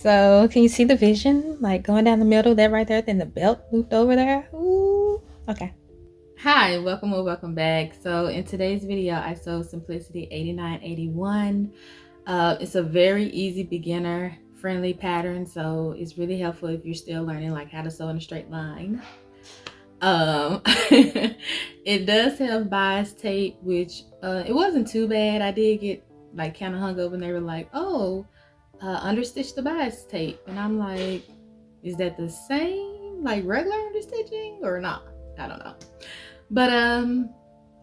So can you see the vision? Like going down the middle, that right there, then the belt looped over there. Ooh, okay. Hi, welcome or welcome back. So in today's video, I sewed Simplicity 8981. It's a very easy beginner friendly pattern. So it's really helpful if you're still learning like how to sew in a straight line. It does have bias tape, which it wasn't too bad. I did get like kind of hung up and they were like, oh, understitch the bias tape, and I'm like, is that the same like regular understitching or not? I don't know, but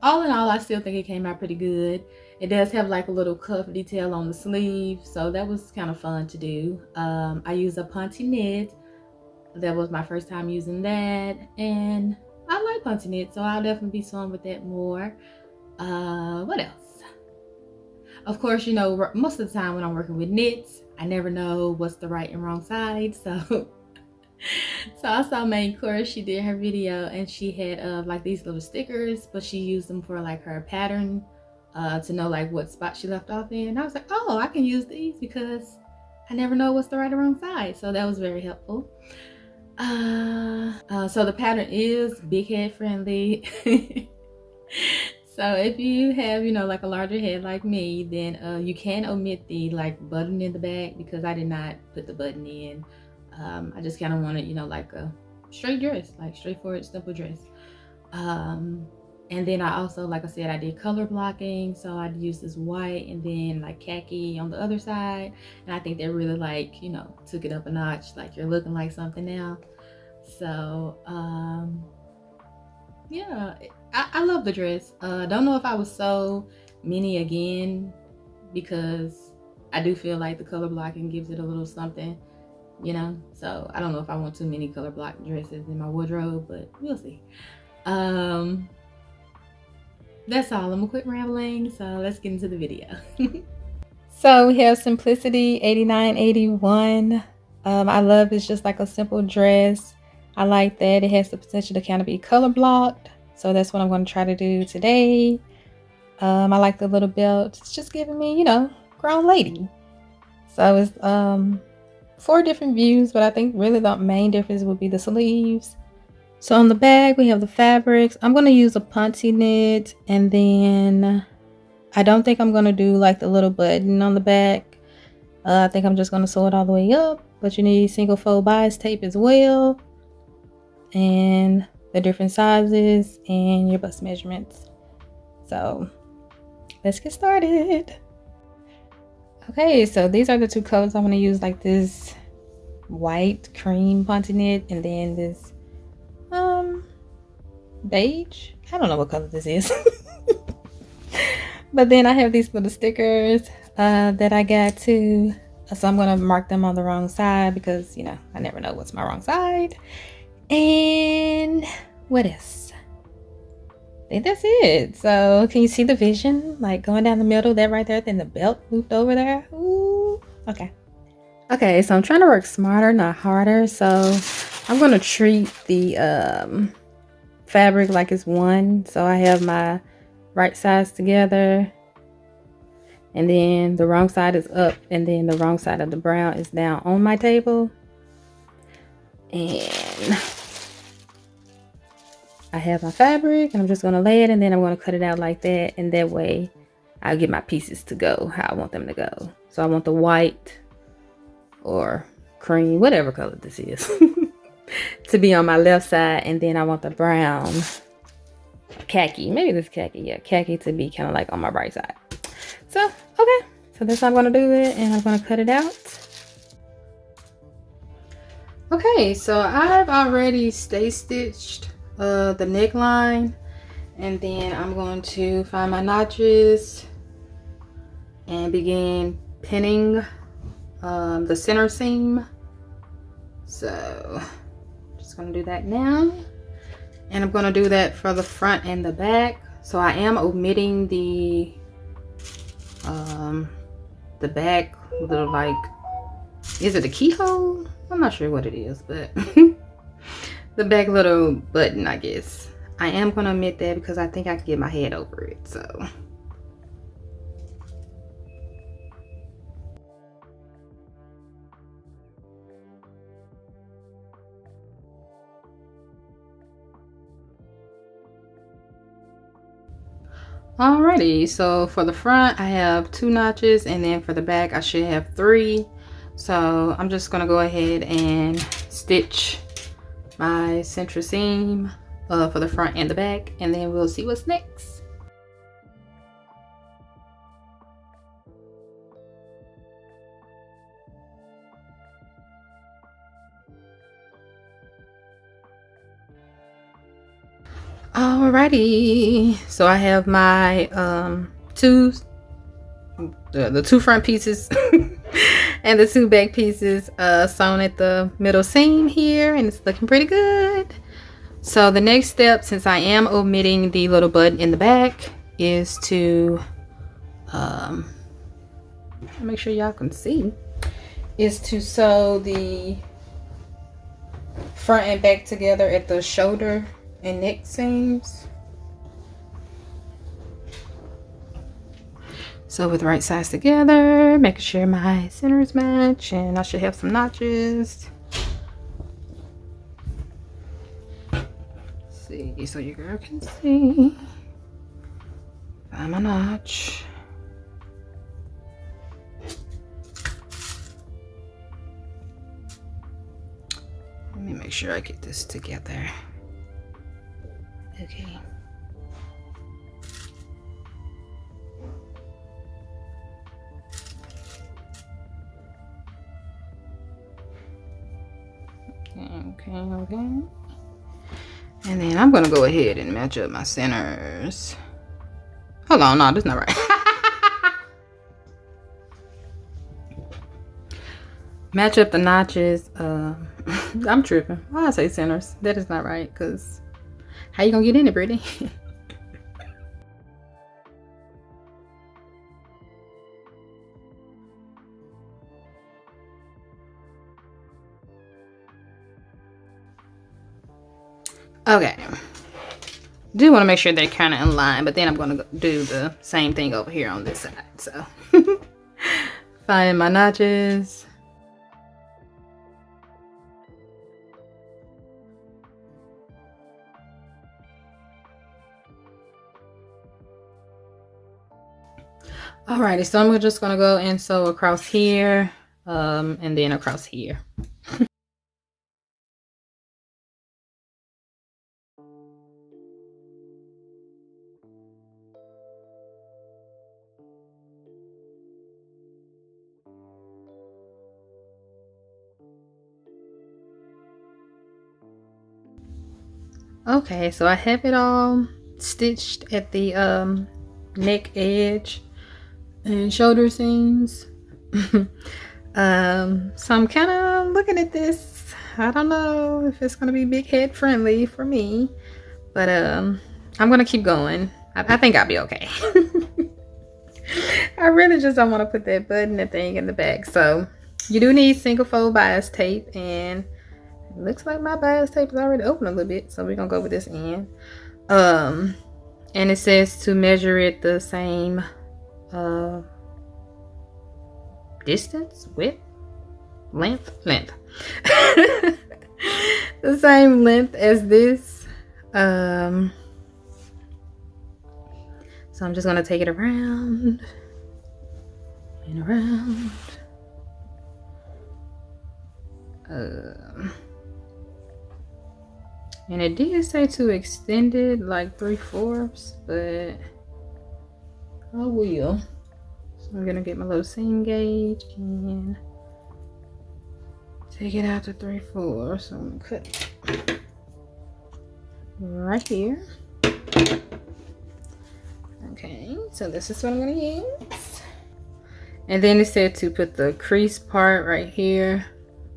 all in all, I still think it came out pretty good. It does have like a little cuff detail on the sleeve, so that was kind of fun to do. I use a Ponte knit. That was my first time using that, and I like Ponte knit, so I'll definitely be sewing with that more. What else? Of course, you know, most of the time when I'm working with knits, I never know what's the right and wrong side. So I saw Main Course, she did her video and she had like these little stickers, but she used them for like her pattern to know like what spot she left off in. And I was like, oh, I can use these because I never know what's the right or wrong side. So that was very helpful. So the pattern is big head friendly. So if you have, you know, like a larger head like me, then you can omit the like button in the back, because I did not put the button in. I just kind of wanted, you know, like a straight dress, like straightforward, simple dress. And then I also, like I said, I did color blocking. So I'd use this white and then like khaki on the other side. And I think that really like, you know, took it up a notch. Like you're looking like something now. So, yeah, I love the dress. Don't know if I would sew many again, because I do feel like the color blocking gives it a little something, you know. So I don't know if I want too many color block dresses in my wardrobe, but we'll see. That's all. I'm gonna quit rambling, so let's get into the video. So we have Simplicity 8981. I love it's just like a simple dress. I like that it has the potential to kind of be color blocked. So that's what I'm going to try to do today. I like the little belt. It's just giving me, you know, grown lady. So it's 4 different views, but I think really the main difference would be the sleeves. So on the back, we have the fabrics. I'm going to use a Ponte knit, and then I don't think I'm going to do like the little button on the back. I think I'm just going to sew it all the way up, but you need single fold bias tape as well, and the different sizes and your bust measurements. So let's get started. Okay, so these are the 2 colors I'm going to use, like this white cream Ponte knit and then this beige. I don't know what color this is. But then I have these little stickers that I got too. So I'm going to mark them on the wrong side because, you know, I never know what's my wrong side. And what else? I think that's it. So can you see the vision? Like going down the middle, that right there, then the belt looped over there. Ooh, okay. Okay, so I'm trying to work smarter, not harder. So I'm going to treat the fabric like it's one. So I have my right sides together, and then the wrong side is up, and then the wrong side of the brown is down on my table. And I have my fabric, and I'm just going to lay it, and then I'm going to cut it out like that, and that way I'll get my pieces to go how I want them to go. So I want the white or cream, whatever color this is, to be on my left side, and then I want the brown, khaki, maybe this khaki, yeah, khaki, to be kind of like on my right side. So okay, so that's how I'm going to do it, and I'm going to cut it out. Okay, so I've already stay stitched the neckline, and then I'm going to find my notches and begin pinning the center seam. So just going to do that now, and I'm going to do that for the front and the back. So I am omitting the back little, like, is it a keyhole? I'm not sure what it is, but the back little button, I guess. I am going to omit that because I think I can get my head over it. So Alrighty, so for the front I have 2 notches, and then for the back I should have 3. So I'm just gonna go ahead and stitch my center seam for the front and the back, and then we'll see what's next. Alrighty, so I have my the 2 front pieces and the 2 back pieces sewn at the middle seam here, and it's looking pretty good. So the next step, since I am omitting the little button in the back, is to make sure y'all can see, is to sew the front and back together at the shoulder and neck seams. So with the right sides together, making sure my centers match, and I should have some notches. Let's see, so your girl can see. Find my notch. Let me make sure I get this together. Okay. Okay. And then I'm gonna go ahead and match up my centers. Hold on, no, that's not right. Match up the notches. I'm tripping. Why I say centers? That is not right, because how you gonna get in it, Brittany? Okay. Do want to make sure they're kind of in line, but then I'm going to do the same thing over here on this side. So finding my notches. Alrighty, so I'm just going to go and sew across here and then across here. Okay, so I have it all stitched at the neck edge and shoulder seams. So I'm kind of looking at this. I don't know if it's gonna be big head friendly for me, but I'm gonna keep going. I think I'll be okay. I really just don't want to put that button and thing in the back. So you do need single fold bias tape, and it looks like my bias tape is already open a little bit, so we're gonna go with this end. And it says to measure it the same distance, width, length the same length as this. So I'm just gonna take it around and around. And it did say to extend it like 3/4, but I will. So I'm gonna get my little seam gauge and take it out to 3/4. So I'm gonna cut right here. Okay, so this is what I'm gonna use. And then it said to put the crease part right here.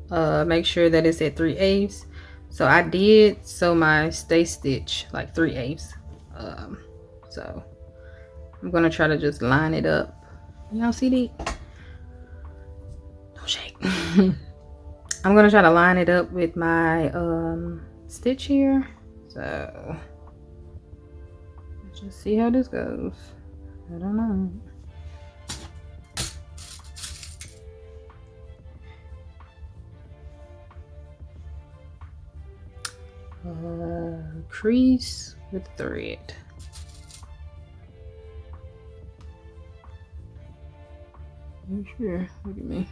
Make sure that it's at 3/8. So I did sew my stay stitch like 3/8. So I'm gonna try to just line it up. Y'all see that? Don't shake. I'm gonna try to line it up with my stitch here. So let's just see how this goes. I don't know. Crease with thread. right here. Look at me.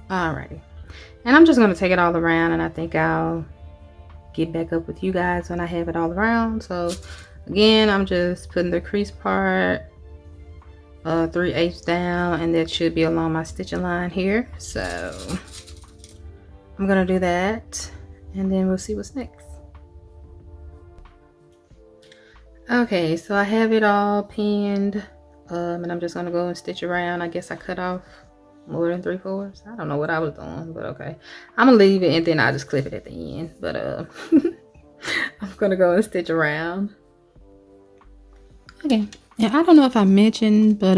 Alrighty. And I'm just going to take it all around, and I think I'll get back up with you guys when I have it all around. So again, I'm just putting the crease part 3/8 down, and that should be along my stitching line here. So I'm gonna do that, and then we'll see what's next. Okay, so I have it all pinned, and I'm just gonna go and stitch around. I guess I cut off more than 3/4. I don't know what I was doing, but okay, I'm gonna leave it and then I'll just clip it at the end. But I'm gonna go and stitch around. Okay, and I don't know if I mentioned, but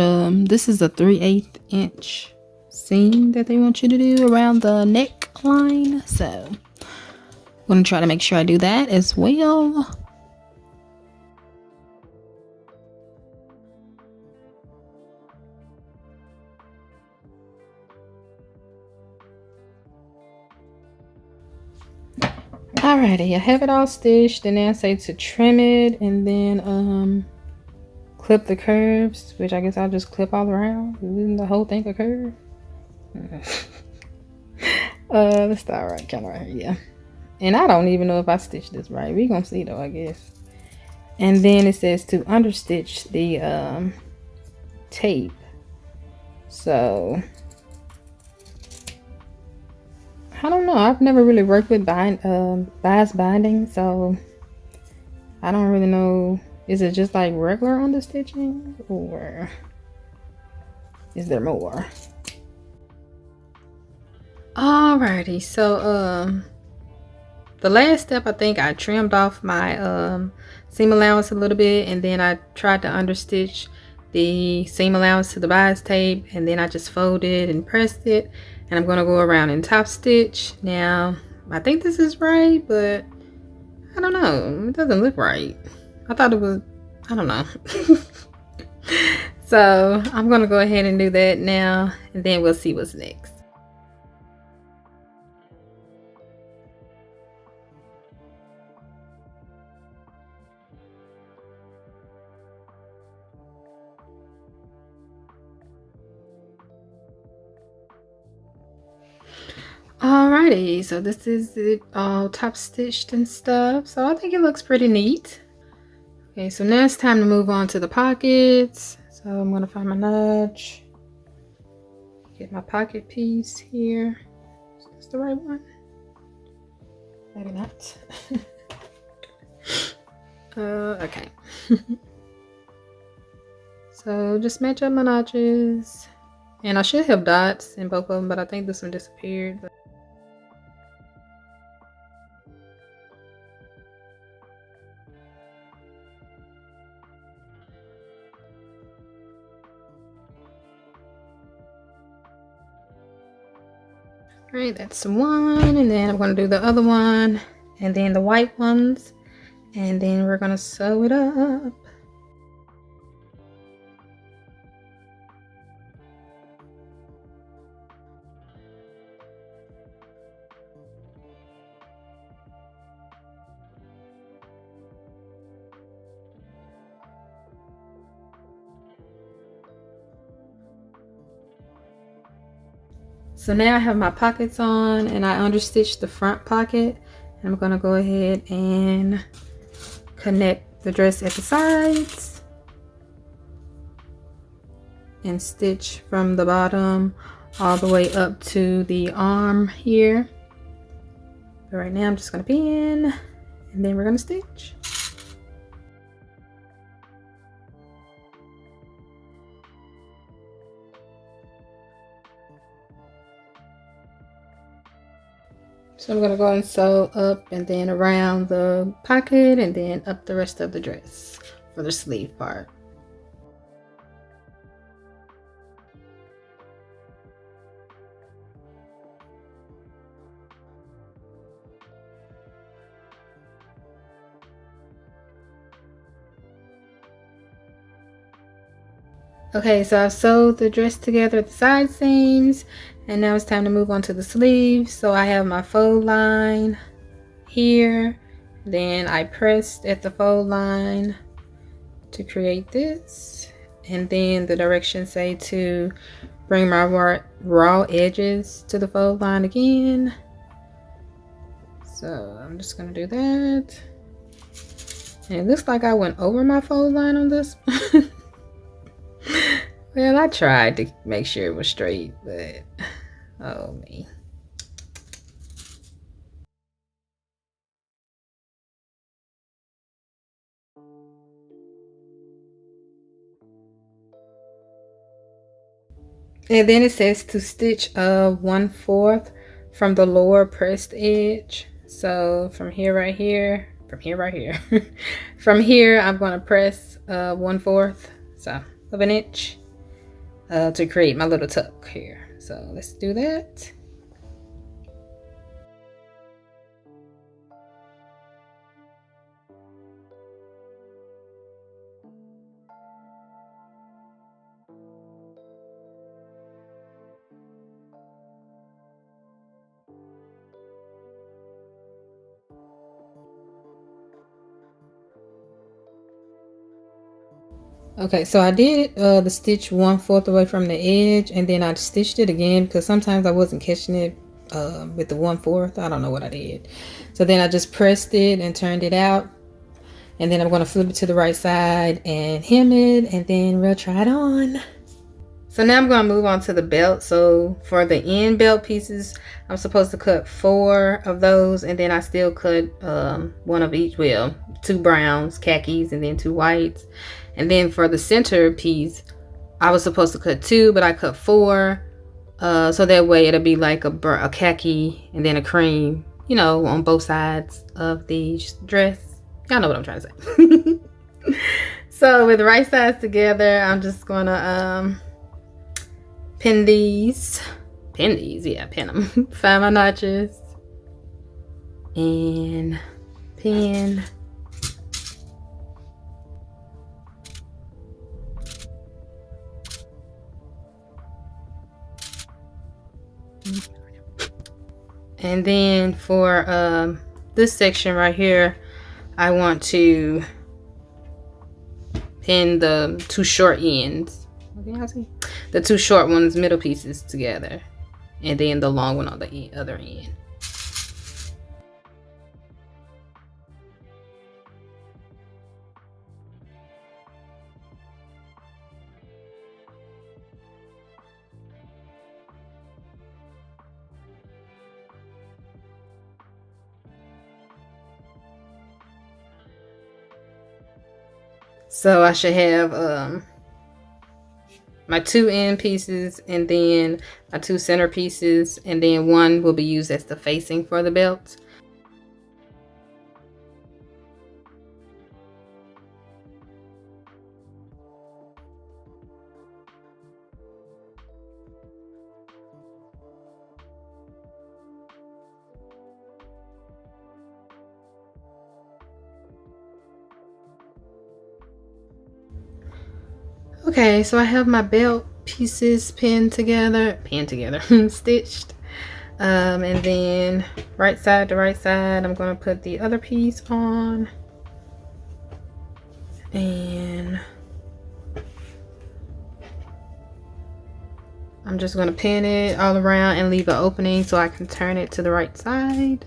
this is a 3/8 inch seam that they want you to do around the neckline, so I'm gonna try to make sure I do that as well. Alrighty, I have it all stitched, and then I say to trim it and then clip the curves, which I guess I'll just clip all around. Isn't the whole thing a curve? Let's start right kind of right here. Yeah. And I don't even know if I stitched this right. We're gonna see though, I guess. And then it says to understitch the tape. So I don't know. I've never really worked with bias binding, so I don't really know. Is it just like regular understitching, or is there more? Alrighty, so the last step, I think I trimmed off my seam allowance a little bit, and then I tried to understitch the seam allowance to the bias tape, and then I just folded and pressed it, and I'm gonna go around and top stitch. Now I think this is right, but I don't know, it doesn't look right. I thought it was, I don't know. So I'm gonna go ahead and do that now, and then we'll see what's next. Alrighty, so this is it all top stitched and stuff. So I think it looks pretty neat. Okay, so now it's time to move on to the pockets. So I'm gonna find my nudge. Get my pocket piece here. Is this the right one? Maybe not. Okay. So just match up my notches. And I should have dots in both of them, but I think this one disappeared. Alright, that's one, and then I'm going to do the other one, and then the white ones, and then we're going to sew it up. So now I have my pockets on, and I understitched the front pocket, and I'm gonna go ahead and connect the dress at the sides and stitch from the bottom all the way up to the arm here. But right now I'm just gonna pin, and then we're gonna stitch. So I'm gonna go and sew up and then around the pocket and then up the rest of the dress for the sleeve part. Okay, so I've sewed the dress together at the side seams, and now it's time to move on to the sleeves. So I have my fold line here, then I pressed at the fold line to create this. And then the directions say to bring my raw edges to the fold line again. So I'm just gonna do that. And it looks like I went over my fold line on this. Well, I tried to make sure it was straight, but oh me. And then it says to stitch 1/4 from the lower pressed edge. So from here right here, from here I'm going to press 1/4 of an inch to create my little tuck here. So let's do that. Okay, so I did the stitch 1/4 away from the edge, and then I stitched it again because sometimes I wasn't catching it with the 1/4. I don't know what I did. So then I just pressed it and turned it out, and then I'm going to flip it to the right side and hem it, and then we'll try it on. So now I'm going to move on to the belt. So for the end belt pieces, I'm supposed to cut 4 of those, and then I still cut one of each. Well, 2 browns, khakis, and then 2 whites. And then for the center piece, I was supposed to cut 2, but I cut 4. So that way it'll be like a khaki and then a cream, you know, on both sides of the dress. Y'all know what I'm trying to say. So with the right sides together, I'm just gonna pin these. Pin them. Find my notches and pin. And then for this section right here, I want to pin the 2 short ends. Okay, I see the 2 short ones, middle pieces together, and then the long one on the other end. So I should have my 2 end pieces and then my 2 center pieces, and then one will be used as the facing for the belt. Okay, so I have my belt pieces pinned together, stitched. And then right side to right side, I'm going to put the other piece on. And I'm just going to pin it all around and leave an opening so I can turn it to the right side.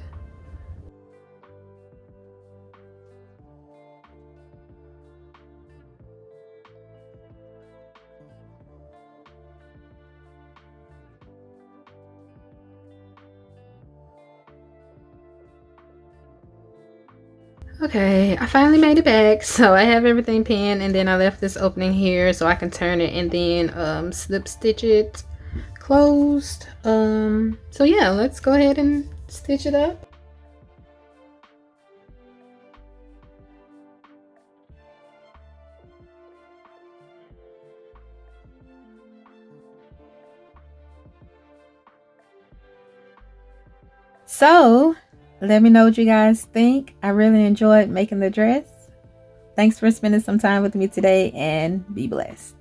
Okay, I finally made it back. So I have everything pinned, and then I left this opening here so I can turn it and then slip stitch it closed. So yeah, let's go ahead and stitch it up. So let me know what you guys think. I really enjoyed making the dress. Thanks for spending some time with me today, and be blessed.